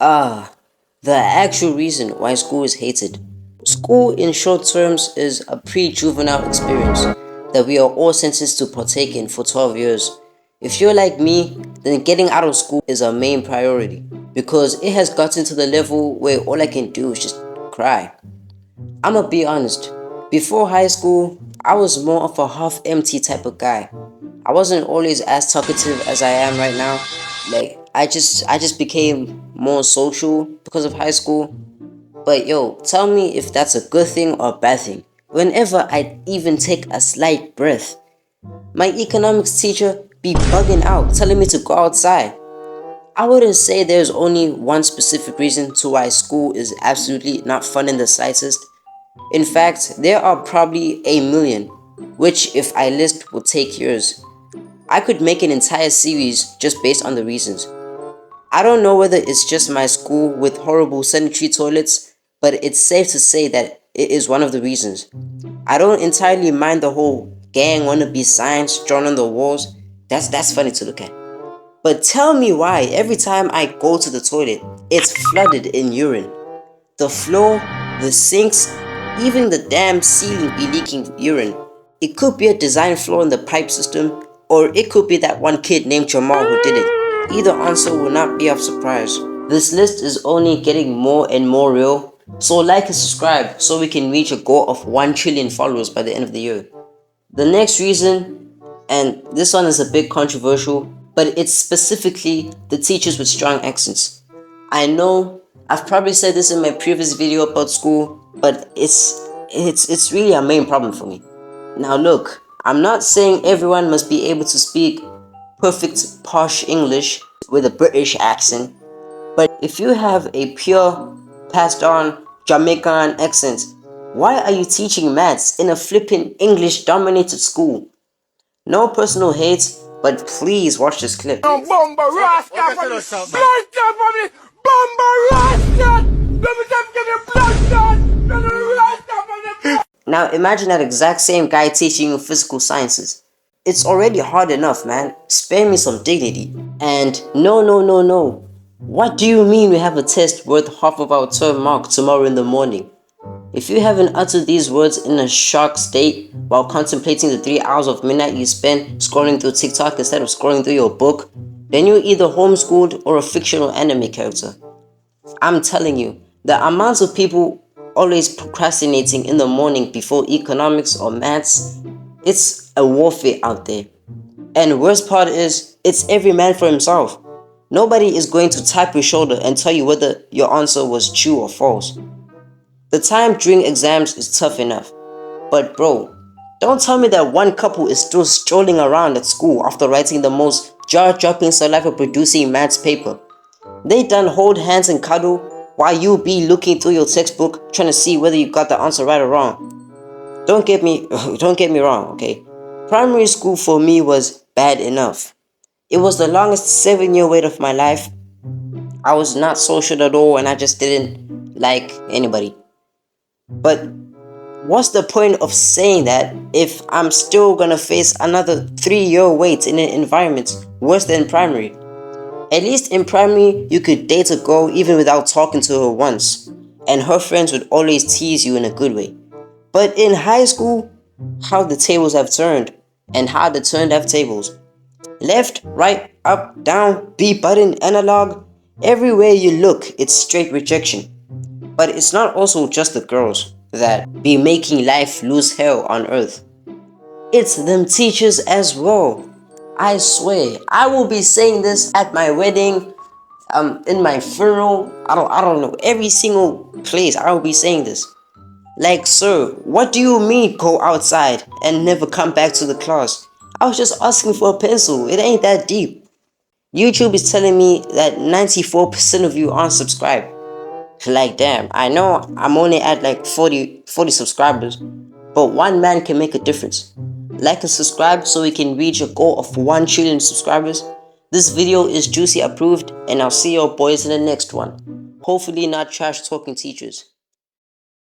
Ah, the actual reason why school is hated. School, in short terms, is a pre-juvenile experience that we are all sentenced to partake in for 12 years. If you're like me, then getting out of school is a main priority because it has gotten to the level where all I can do is just cry. I'ma be honest, before high school, I was more of a half-empty type of guy. I wasn't always as talkative as I am right now. Like I just became more social because of high school. But yo, tell me if that's a good thing or a bad thing. Whenever I even take a slight breath, my economics teacher be bugging out, telling me to go outside. I wouldn't say there's only one specific reason to why school is absolutely not fun in the slightest. In fact, there are probably a million, which if I list will take years. I could make an entire series just based on the reasons. I don't know whether it's just my school with horrible sanitary toilets, but it's safe to say that it is one of the reasons. I don't entirely mind the whole gang wannabe signs drawn on the walls. That's funny to look at. But tell me why every time I go to the toilet, it's flooded in urine. The floor, the sinks, even the damn ceiling be leaking urine. It could be a design flaw in the pipe system, or it could be that one kid named Jamal who did it. Either answer will not be of surprise. This list is only getting more and more real, so like and subscribe so we can reach a goal of 1 trillion followers by the end of the year. The next reason, and this one is a bit controversial, but it's specifically the teachers with strong accents. I know I've probably said this in my previous video about school, but it's really a main problem for me. Now look, I'm not saying everyone must be able to speak perfect posh English with a British accent, but if you have a pure, passed on Jamaican accent, why are you teaching maths in a flippin' English dominated school? No personal hate, but please watch this clip. Now imagine that exact same guy teaching you physical sciences. It's already hard enough, man. Spare me some dignity. And no. What do you mean we have a test worth half of our term mark tomorrow in the morning? If you haven't uttered these words in a shocked state while contemplating the 3 hours of midnight you spend scrolling through TikTok instead of scrolling through your book, then you're either homeschooled or a fictional anime character. I'm telling you, the amounts of people always procrastinating in the morning before economics or maths, it's a warfare out there. And the worst part is, it's every man for himself. Nobody is going to tap your shoulder and tell you whether your answer was true or false. The time during exams is tough enough. But bro, don't tell me that one couple is still strolling around at school after writing the most jaw-dropping saliva-producing maths paper. They done hold hands and cuddle while you be looking through your textbook trying to see whether you got the answer right or wrong. Don't get me wrong, okay? Primary school for me was bad enough. It was the longest 7-year wait of my life. I was not social at all and I just didn't like anybody. But what's the point of saying that if I'm still gonna face another 3-year wait in an environment worse than primary? At least in primary, you could date a girl even without talking to her once, and her friends would always tease you in a good way. But in high school, how the tables have turned, and how the turned have tables. Left, right, up, down, B button, analog, everywhere you look, it's straight rejection. But it's not also just the girls that be making life lose hell on earth. It's them teachers as well. I swear, I will be saying this at my wedding, in my funeral, I don't know, every single place I will be saying this. Like, sir, what do you mean go outside and never come back to the class? I was just asking for a pencil, it ain't that deep. YouTube is telling me that 94% of you aren't subscribed. Like damn, I know I'm only at like 40 subscribers, but one man can make a difference. Like and subscribe so we can reach a goal of 1 trillion subscribers. This video is Juicy approved and I'll see your boys in the next one. Hopefully not trash talking teachers.